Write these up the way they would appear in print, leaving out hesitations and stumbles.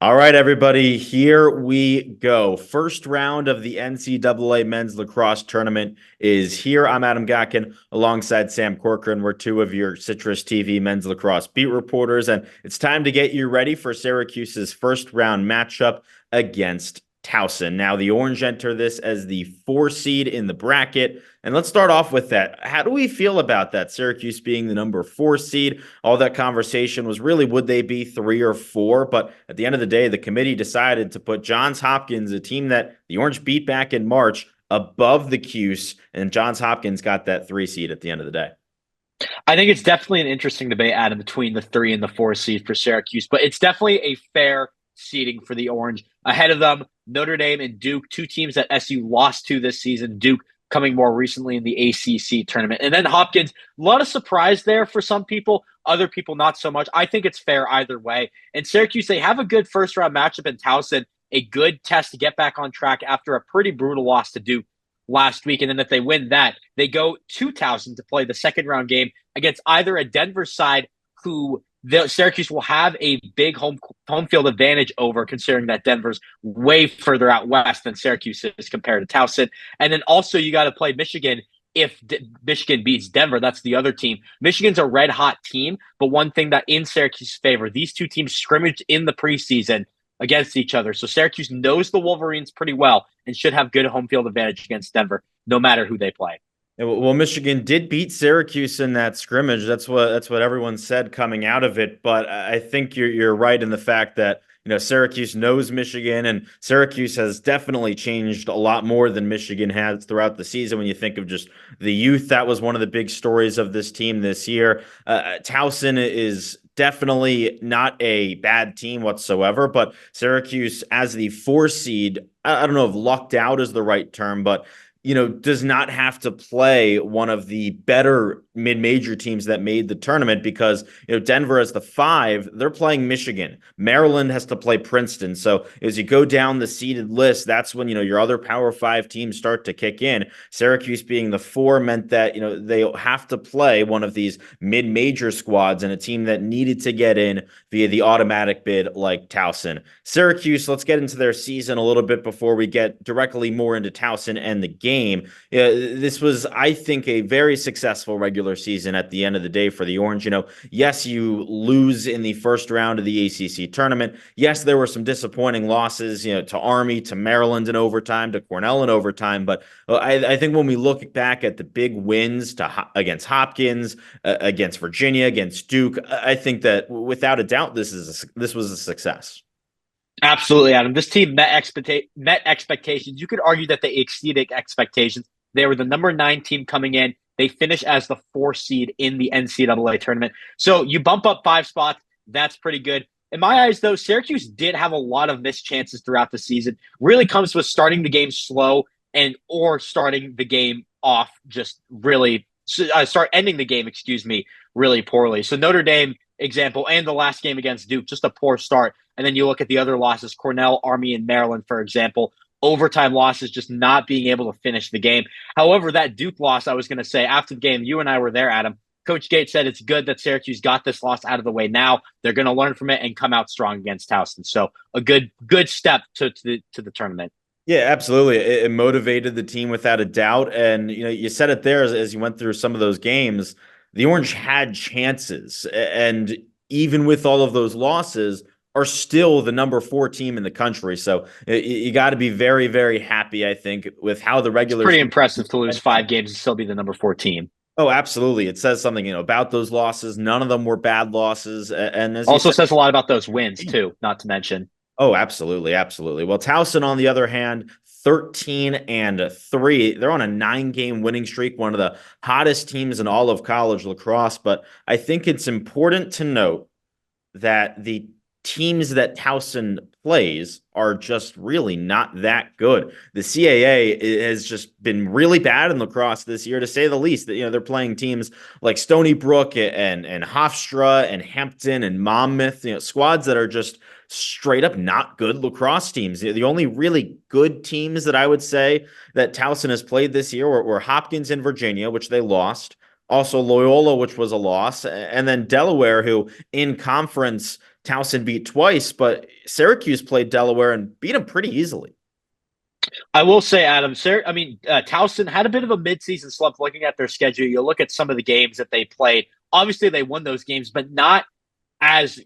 All right, everybody, here we go. First round of the NCAA men's lacrosse tournament is here. I'm Adam Gotkin alongside Sam Corcoran. We're two of your Citrus TV men's lacrosse beat reporters, and it's time to get you ready for Syracuse's first round matchup against Towson. Now, the Orange enter this as the 4 seed in the bracket. And let's start off with that. How do we feel about that? Syracuse being the number 4 seed. All that conversation was really, would they be 3 or 4? But at the end of the day, the committee decided to put Johns Hopkins, a team that the Orange beat back in March, above the Cuse. And Johns Hopkins got that 3 seed at the end of the day. I think it's definitely an interesting debate, Adam, between the 3 and the 4 seed for Syracuse, but it's definitely a fair seeding for the Orange. Ahead of them, Notre Dame and Duke, two teams that SU lost to this season. Duke coming more recently in the ACC tournament. And then Hopkins, a lot of surprise there for some people, other people not so much. I think it's fair either way. And Syracuse, they have a good first round matchup in Towson, a good test to get back on track after a pretty brutal loss to Duke last week. And then if they win that, they go to Towson to play the second round game against either a Denver side who Syracuse will have a big home field advantage over, considering that Denver's way further out west than Syracuse is compared to Towson. And then also you got to play Michigan. If Michigan beats Denver, that's the other team. Michigan's a red hot team, but one thing that in Syracuse's favor, these two teams scrimmaged in the preseason against each other. So Syracuse knows the Wolverines pretty well and should have good home field advantage against Denver, no matter who they play. Well, Michigan did beat Syracuse in that scrimmage. That's what everyone said coming out of it. But I think you're right in the fact that Syracuse knows Michigan, and Syracuse has definitely changed a lot more than Michigan has throughout the season. When you think of just the youth, that was one of the big stories of this team this year. Towson is definitely not a bad team whatsoever, but Syracuse as the 4 seed, I don't know if lucked out is the right term, but does not have to play one of the better mid-major teams that made the tournament because, Denver as the 5, they're playing Michigan. Maryland has to play Princeton. So as you go down the seeded list, that's when, your other Power 5 teams start to kick in. Syracuse being the 4 meant that, they have to play one of these mid-major squads and a team that needed to get in via the automatic bid like Towson. Syracuse, let's get into their season a little bit before we get directly more into Towson and the game. This was, I think, a very successful regular season at the end of the day for the Orange. Yes, you lose in the first round of the ACC tournament. Yes, there were some disappointing losses, to Army, to Maryland in overtime, to Cornell in overtime. But I think when we look back at the big wins against Hopkins, against Virginia, against Duke, I think that without a doubt, this was a success. Absolutely, Adam. This team met expectations. You could argue that they exceeded expectations. They were the number 9 team coming in. They finished as the 4 seed in the NCAA tournament. So you bump up 5 spots. That's pretty good. In my eyes, though, Syracuse did have a lot of missed chances throughout the season. Really comes with starting the game slow or starting the game off just really ending the game, really poorly. So Notre Dame example and the last game against Duke, just a poor start. And then you look at the other losses, Cornell, Army, and Maryland, for example, overtime losses, just not being able to finish the game. However, that Duke loss, I was going to say, after the game, you and I were there, Adam. Coach Gates said it's good that Syracuse got this loss out of the way now. They're going to learn from it and come out strong against Towson. So a good step to the tournament. Yeah, absolutely. It motivated the team without a doubt. And, you said it there as you went through some of those games. The Orange had chances. And even with all of those losses, are still the number 4 team in the country. So you got to be very, very happy, I think, with how the regular. It's pretty impressive to lose 5 games and still be the number 4 team. Oh, absolutely. It says something, about those losses. None of them were bad losses. And as also says a lot about those wins, too, not to mention. Oh, absolutely. Absolutely. Well, Towson, on the other hand, 13-3. They're on a 9-game winning streak, one of the hottest teams in all of college lacrosse. But I think it's important to note that the teams that Towson plays are just really not that good. The CAA has just been really bad in lacrosse this year, to say the least. They're playing teams like Stony Brook and Hofstra and Hampton and Monmouth, squads that are just straight up not good lacrosse teams. The only really good teams that I would say that Towson has played this year were Hopkins and Virginia, which they lost. Also Loyola, which was a loss. And then Delaware, who in conference Towson beat twice, but Syracuse played Delaware and beat them pretty easily. I will say, Adam, Towson had a bit of a midseason slump looking at their schedule. You look at some of the games that they played. Obviously, they won those games, but not as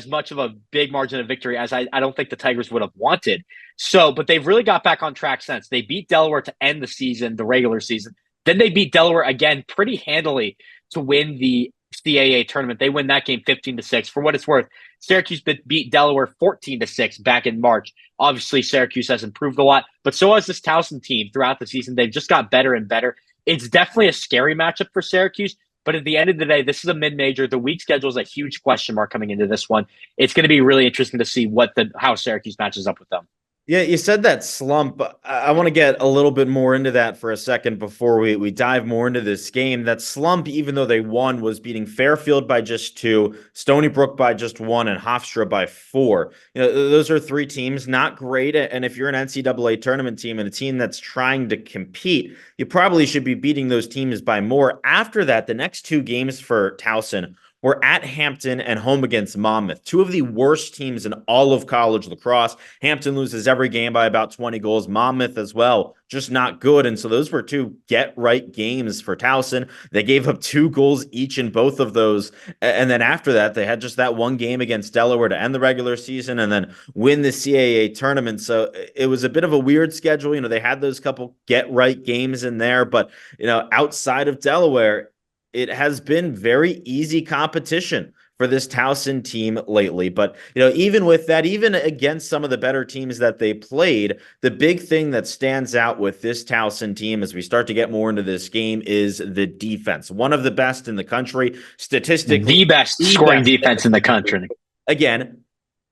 much of a big margin of victory as I don't think the Tigers would have wanted. So, but they've really got back on track since. They beat Delaware to end the season, the regular season. Then they beat Delaware again pretty handily to win the CAA tournament. They win that game 15-6. For what it's worth, Syracuse beat Delaware 14-6 back in March. Obviously, Syracuse has improved a lot, but so has this Towson team throughout the season. They've just got better and better. It's definitely a scary matchup for Syracuse, but at the end of the day, this is a mid-major. The week schedule is a huge question mark coming into this one. It's going to be really interesting to see how Syracuse matches up with them. Yeah, you said that slump. I want to get a little bit more into that for a second before we dive more into this game. That slump, even though they won, was beating Fairfield by just 2, Stony Brook by just 1, and Hofstra by 4. Those are 3 teams, not great. And if you're an NCAA tournament team and a team that's trying to compete, you probably should be beating those teams by more. After that, the next 2 games for Towson were at Hampton and home against Monmouth, 2 of the worst teams in all of college lacrosse. Hampton loses every game by about 20 goals. Monmouth as well, just not good. And so those were 2 get-right games for Towson. They gave up 2 goals each in both of those. And then after that, they had just that 1 game against Delaware to end the regular season and then win the CAA tournament. So it was a bit of a weird schedule. They had those couple get-right games in there. But, outside of Delaware, it has been very easy competition for this Towson team lately. But, even with that, even against some of the better teams that they played, the big thing that stands out with this Towson team as we start to get more into this game is the defense. One of the best in the country, statistically. The best scoring defense in the country. Again,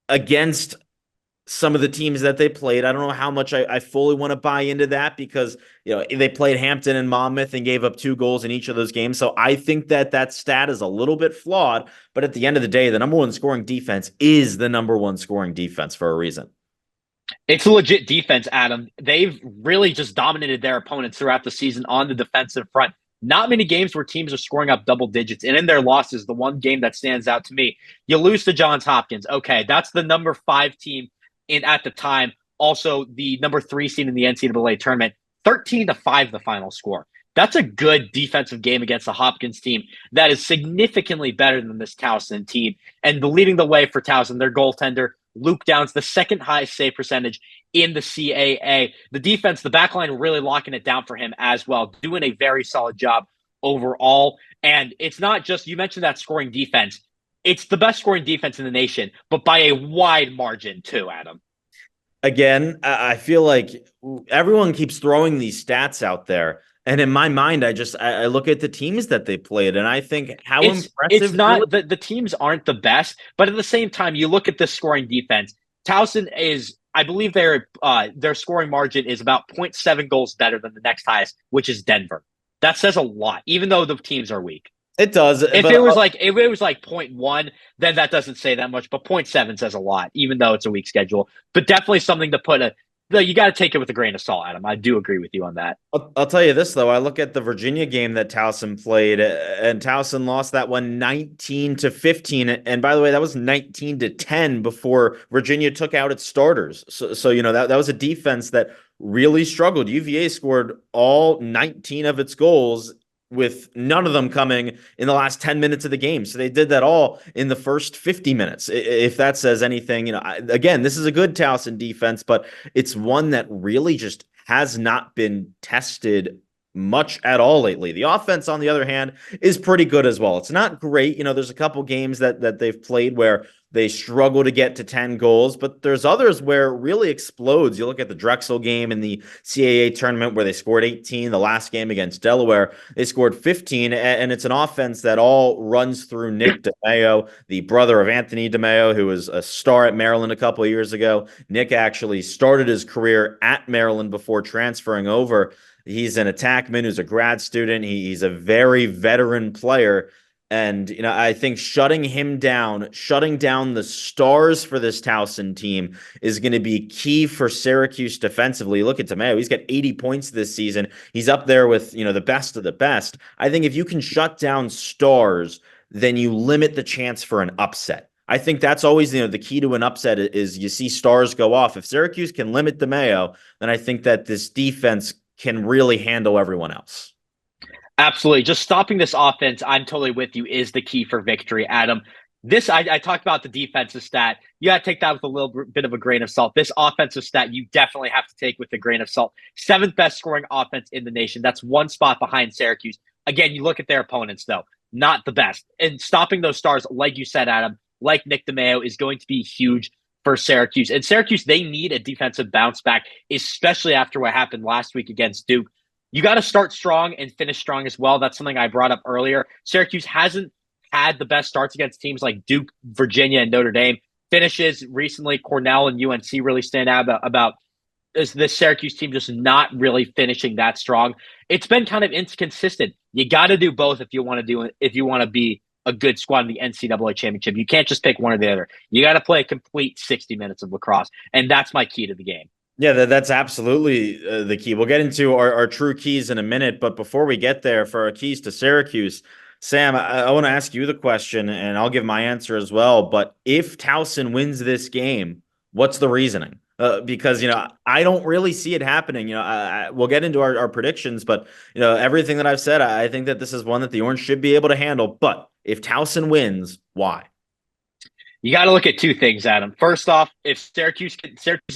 against some of the teams that they played. I don't know how much I fully want to buy into that because, they played Hampton and Monmouth and gave up 2 goals in each of those games. So I think that stat is a little bit flawed. But at the end of the day, the number 1 scoring defense is the number 1 scoring defense for a reason. It's a legit defense, Adam. They've really just dominated their opponents throughout the season on the defensive front. Not many games where teams are scoring up double digits. And in their losses, the one game that stands out to me, you lose to Johns Hopkins. Okay, that's the number 5 team at the time, also the number 3 seed in the NCAA tournament, 13-5 the final score. That's a good defensive game against the Hopkins team that is significantly better than this Towson team. And leading the way for Towson, their goaltender, Luke Downs, the second highest save percentage in the CAA. The defense, the backline really locking it down for him as well, doing a very solid job overall. And it's not just, you mentioned that scoring defense. It's the best scoring defense in the nation, but by a wide margin too, Adam. Again, I feel like everyone keeps throwing these stats out there. And in my mind, I look at the teams that they played and I think how impressive. It's not the teams aren't the best, but at the same time, you look at the scoring defense. Towson is, I believe their scoring margin is about 0.7 goals better than the next highest, which is Denver. That says a lot, even though the teams are weak. It does. If it was like 0.1, then that doesn't say that much. But 0.7 says a lot, even though it's a weak schedule. But definitely something to put you got to take it with a grain of salt, Adam. I do agree with you on that. I'll tell you this, though. I look at the Virginia game that Towson played, and Towson lost that one 19-15. And by the way, that was 19-10 before Virginia took out its starters. So that was a defense that really struggled. UVA scored all 19 of its goals, with none of them coming in the last 10 minutes of the game. So they did that all in the first 50 minutes. If that says anything, again, this is a good Towson defense, but it's one that really just has not been tested much at all lately. The offense, on the other hand, is pretty good as well. It's not great. There's a couple games that they've played where they struggle to get to 10 goals, but there's others where it really explodes. You look at the Drexel game in the CAA tournament where they scored 18. The last game against Delaware, they scored 15, and it's an offense that all runs through Nick DeMeo, the brother of Anthony DeMeo, who was a star at Maryland a couple of years ago. Nick actually started his career at Maryland before transferring over. He's an attackman who's a grad student. He's a very veteran player. And, I think shutting down the stars for this Towson team is going to be key for Syracuse defensively. Look at DeMeo. He's got 80 points this season. He's up there with, the best of the best. I think if you can shut down stars, then you limit the chance for an upset. I think that's always, the key to an upset is you see stars go off. If Syracuse can limit DeMayo, then I think that this defense can really handle everyone else. Absolutely. Just stopping this offense, I'm totally with you, is the key for victory, Adam. I talked about the defensive stat. You got to take that with a little bit of a grain of salt. This offensive stat, you definitely have to take with a grain of salt. Seventh best scoring offense in the nation. That's one spot behind Syracuse. Again, you look at their opponents, though, not the best. And stopping those stars, like you said, Adam, like Nick DeMayo, is going to be huge for Syracuse. And Syracuse, they need a defensive bounce back, especially after what happened last week against Duke. You got to start strong and finish strong as well. That's something I brought up earlier. Syracuse hasn't had the best starts against teams like Duke, Virginia, and Notre Dame. Finishes recently, Cornell and UNC really stand out about this Syracuse team just not really finishing that strong. It's been kind of inconsistent. You got to do both if you want to be a good squad in the NCAA championship. You can't just pick one or the other. You got to play a complete 60 minutes of lacrosse, and that's my key to the game. Yeah, that's absolutely the key. We'll get into our true keys in a minute, but before we get there, for our keys to Syracuse, Sam, I want to ask you the question, and I'll give my answer as well. But if Towson wins this game, what's the reasoning? Because I don't really see it happening. We'll get into our predictions, but everything that I've said, I think that this is one that the Orange should be able to handle. But if Towson wins, why? You got to look at two things, Adam. First off, if Syracuse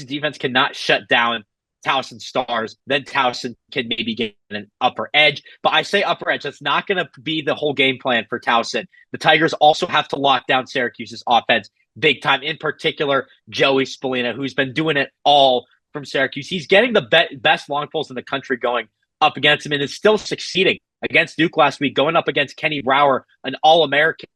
defense cannot shut down Towson stars, then Towson can maybe get an upper edge. But I say upper edge, that's not going to be the whole game plan for Towson. The Tigers also have to lock down Syracuse's offense big time, in particular Joey Spallina, who's been doing it all from Syracuse. He's getting the best long pulls in the country going up against him and is still succeeding. Against Duke last week, going up against Kenny Brower, an All-American,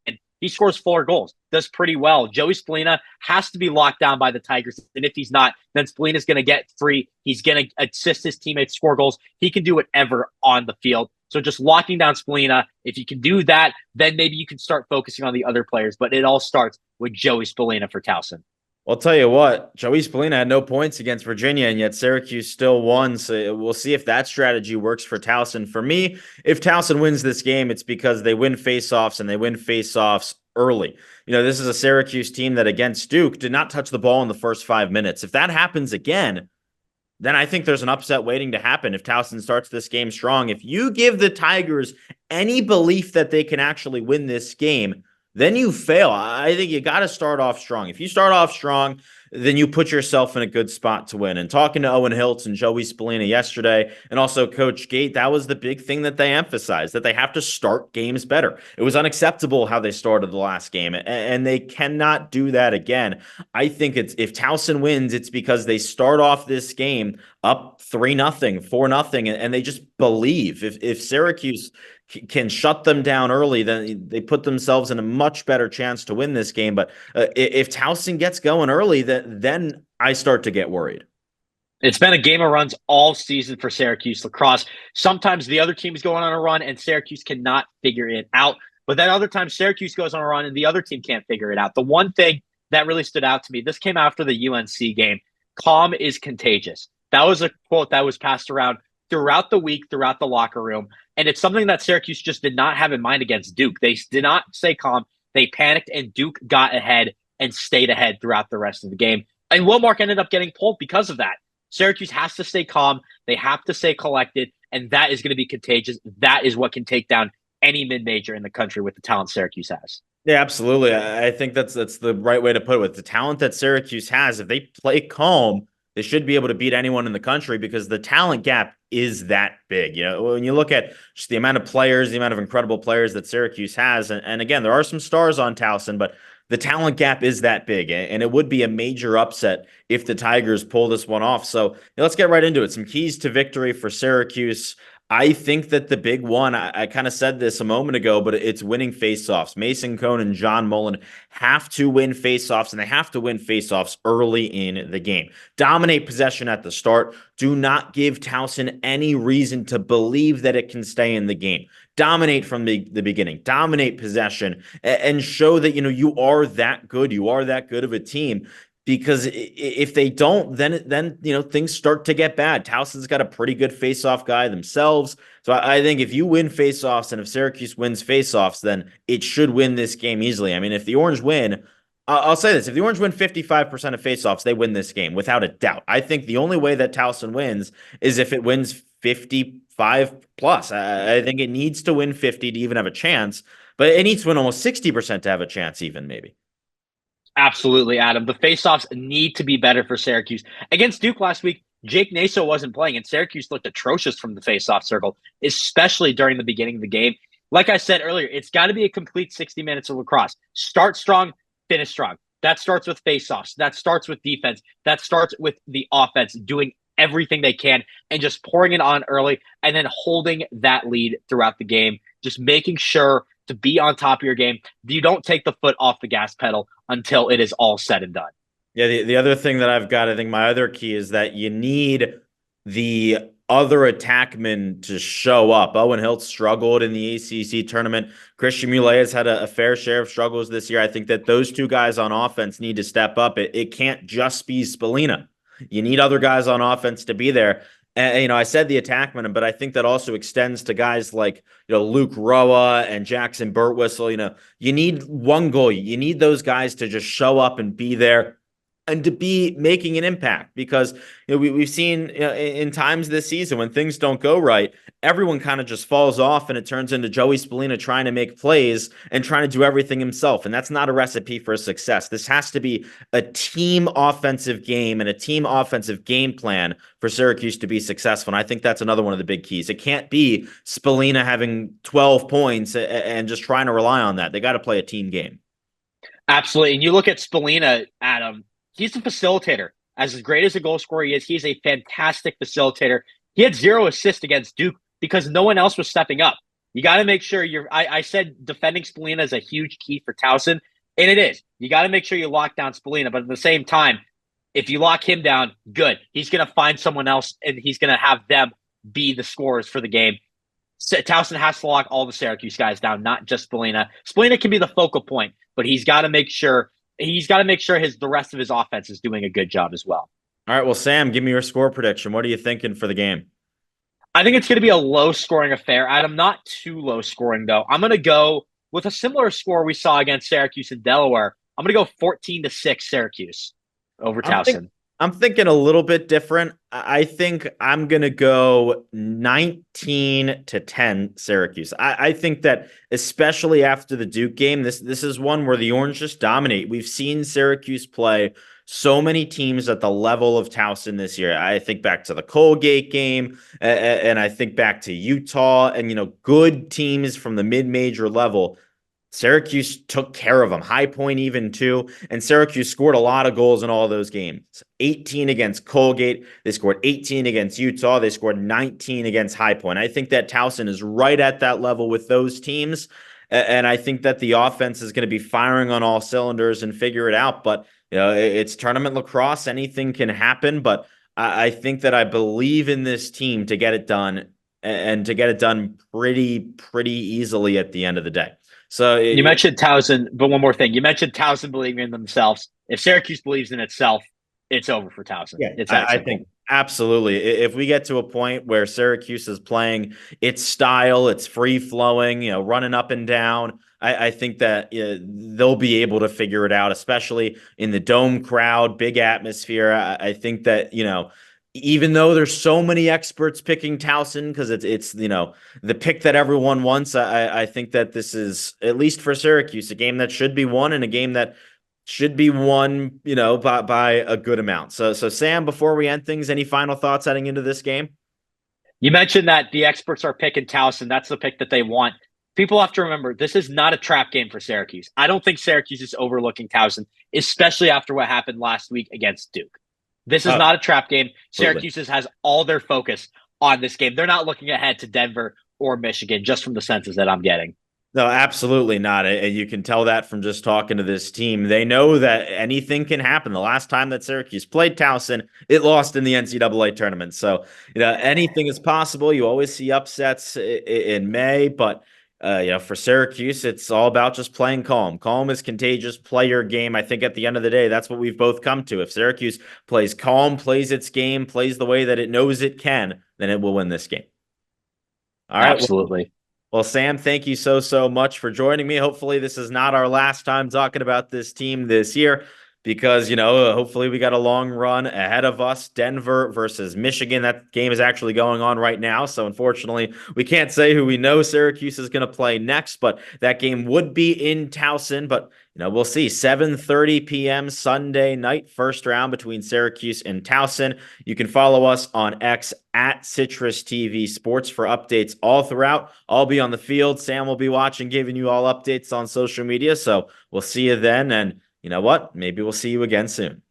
he scores 4 goals, does pretty well. Joey Spallina has to be locked down by the Tigers. And if he's not, then Spallina's going to get free. He's going to assist his teammates score goals. He can do whatever on the field. So just locking down Spallina, if you can do that, then maybe you can start focusing on the other players. But it all starts with Joey Spallina for Towson. I'll tell you what, Joey Spallina had no points against Virginia, and yet Syracuse still won. So we'll see if that strategy works for Towson. For me, if Towson wins this game, it's because they win faceoffs and they win faceoffs early. This is a Syracuse team that against Duke did not touch the ball in the first 5 minutes. If that happens again, then I think there's an upset waiting to happen if Towson starts this game strong. If you give the Tigers any belief that they can actually win this game, then you fail. I think you got to start off strong. If you start off strong, then you put yourself in a good spot to win. And talking to Owen Hiltz and Joey Spallina yesterday, and also Coach Gate, that was the big thing that they emphasized, that they have to start games better. It was unacceptable how they started the last game, and they cannot do that again. I think if Towson wins, it's because they start off this game up 3-0, 4-0, and they just believe. If Syracuse can shut them down early, then they put themselves in a much better chance to win this game. But if Towson gets going early, then I start to get worried. It's been a game of runs all season for Syracuse lacrosse. Sometimes the other team is going on a run and Syracuse cannot figure it out. But then other times Syracuse goes on a run and the other team can't figure it out. The one thing that really stood out to me, this came after the UNC game. Calm is contagious. That was a quote that was passed around throughout the week, throughout the locker room. And it's something that Syracuse just did not have in mind against Duke. They did not stay calm. They panicked, and Duke got ahead and stayed ahead throughout the rest of the game. And Wilmark ended up getting pulled because of that. Syracuse has to stay calm. They have to stay collected, and that is going to be contagious. That is what can take down any mid-major in the country with the talent Syracuse has. Yeah, absolutely. I think that's the right way to put it. With the talent that Syracuse has, if they play calm, they should be able to beat anyone in the country because the talent gap is that big. When you look at just the amount of players, the amount of incredible players that Syracuse has, and again, there are some stars on Towson, but the talent gap is that big, and it would be a major upset if the Tigers pull this one off. So let's get right into it. Some keys to victory for Syracuse. I think that the big one, I kind of said this a moment ago, but it's winning faceoffs. Mason Cone and John Mullen have to win faceoffs, and they have to win faceoffs early in the game. Dominate possession at the start. Do not give Towson any reason to believe that it can stay in the game. Dominate from the beginning. Dominate possession and show that you are that good. You are that good of a team. Because if they don't, then things start to get bad. Towson's got a pretty good faceoff guy themselves. So I think if you win faceoffs and if Syracuse wins faceoffs, then it should win this game easily. I mean, if the Orange win, I'll say this. If the Orange win 55% of faceoffs, they win this game without a doubt. I think the only way that Towson wins is if it wins 55 plus. I think it needs to win 50 to even have a chance, but it needs to win almost 60% to have a chance, even maybe. Absolutely, Adam. The faceoffs need to be better for Syracuse. Against Duke last week, Jake Naso wasn't playing, and Syracuse looked atrocious from the faceoff circle, especially during the beginning of the game. Like I said earlier, it's got to be a complete 60 minutes of lacrosse. Start strong, finish strong. That starts with faceoffs. That starts with defense. That starts with the offense doing everything they can and just pouring it on early and then holding that lead throughout the game. Just making sure to be on top of your game. You don't take the foot off the gas pedal until it is all said and done. Yeah, the other thing that I've got, I think my other key is that you need the other attackmen to show up. Owen Hilt struggled in the ACC tournament. Christian Muley has had a fair share of struggles this year. I think that those two guys on offense need to step up. It can't just be Spallina. You need other guys on offense to be there. And, I said the attackmen, but I think that also extends to guys like, Luke Roa and Jackson Burtwhistle. You need one goal. You need those guys to just show up and be there and to be making an impact, because we've seen in times this season when things don't go right, everyone kind of just falls off and it turns into Joey Spallina trying to make plays and trying to do everything himself. And that's not a recipe for success. This has to be a team offensive game and a team offensive game plan for Syracuse to be successful. And I think that's another one of the big keys. It can't be Spallina having 12 points and just trying to rely on that. They got to play a team game. Absolutely. And you look at Spallina, Adam, he's a facilitator. As great as a goal scorer he is, he's a fantastic facilitator. He had 0 assists against Duke because no one else was stepping up. You got to make sure I said defending Spallina is a huge key for Towson, and it is. You got to make sure you lock down Spallina, but at the same time, if you lock him down, good. He's going to find someone else, and he's going to have them be the scorers for the game. Towson has to lock all the Syracuse guys down, not just Spallina. Spallina can be the focal point, but he's got to make sure the rest of his offense is doing a good job as well. All right, well, Sam, give me your score prediction. What are you thinking for the game? I think it's going to be a low-scoring affair. Adam, not too low-scoring, though. I'm going to go with a similar score we saw against Syracuse and Delaware. I'm going to go 14-6 Syracuse over Towson. I'm thinking a little bit different. I think I'm going to go 19-10 Syracuse. I think that especially after the Duke game, this is one where the Orange just dominate. We've seen Syracuse play so many teams at the level of Towson this year. I think back to the Colgate game, and I think back to Utah, and good teams from the mid-major level. Syracuse took care of them. High Point even too. And Syracuse scored a lot of goals in all those games. 18 against Colgate. They scored 18 against Utah. They scored 19 against High Point. I think that Towson is right at that level with those teams. And I think that the offense is going to be firing on all cylinders and figure it out. But it's tournament lacrosse. Anything can happen. But I think that I believe in this team to get it done, and to get it done pretty easily at the end of the day. So you mentioned Towson, but one more thing. You mentioned Towson believing in themselves. If Syracuse believes in itself, it's over for Towson. Yeah, it's I think absolutely. If we get to a point where Syracuse is playing its style, it's free flowing, running up and down, I think that they'll be able to figure it out, especially in the dome crowd, big atmosphere. I think that, even though there's so many experts picking Towson because it's the pick that everyone wants, I think that this is, at least for Syracuse, a game that should be won, and a game that should be won, by a good amount. So Sam, before we end things, any final thoughts heading into this game? You mentioned that the experts are picking Towson. That's the pick that they want. People have to remember, this is not a trap game for Syracuse. I don't think Syracuse is overlooking Towson, especially after what happened last week against Duke. This is not a trap game. Syracuse has all their focus on this game. They're not looking ahead to Denver or Michigan, just from the senses that I'm getting. No, absolutely not. And you can tell that from just talking to this team. They know that anything can happen. The last time that Syracuse played Towson, it lost in the NCAA tournament. So, anything is possible. You always see upsets in May, but for Syracuse, it's all about just playing calm. Calm is contagious. Play your game. I think at the end of the day, that's what we've both come to. If Syracuse plays calm, plays its game, plays the way that it knows it can, then it will win this game. All right. Absolutely. Well, Sam, thank you so much for joining me. Hopefully, this is not our last time talking about this team this year because, hopefully we got a long run ahead of us. Denver versus Michigan. That game is actually going on right now. So, unfortunately, we can't say who we know Syracuse is going to play next, but that game would be in Towson. But, we'll see. 7:30 p.m. Sunday night, first round between Syracuse and Towson. You can follow us on X at CitrusTV Sports for updates all throughout. I'll be on the field. Sam will be watching, giving you all updates on social media. So we'll see you then. And you know what? Maybe we'll see you again soon.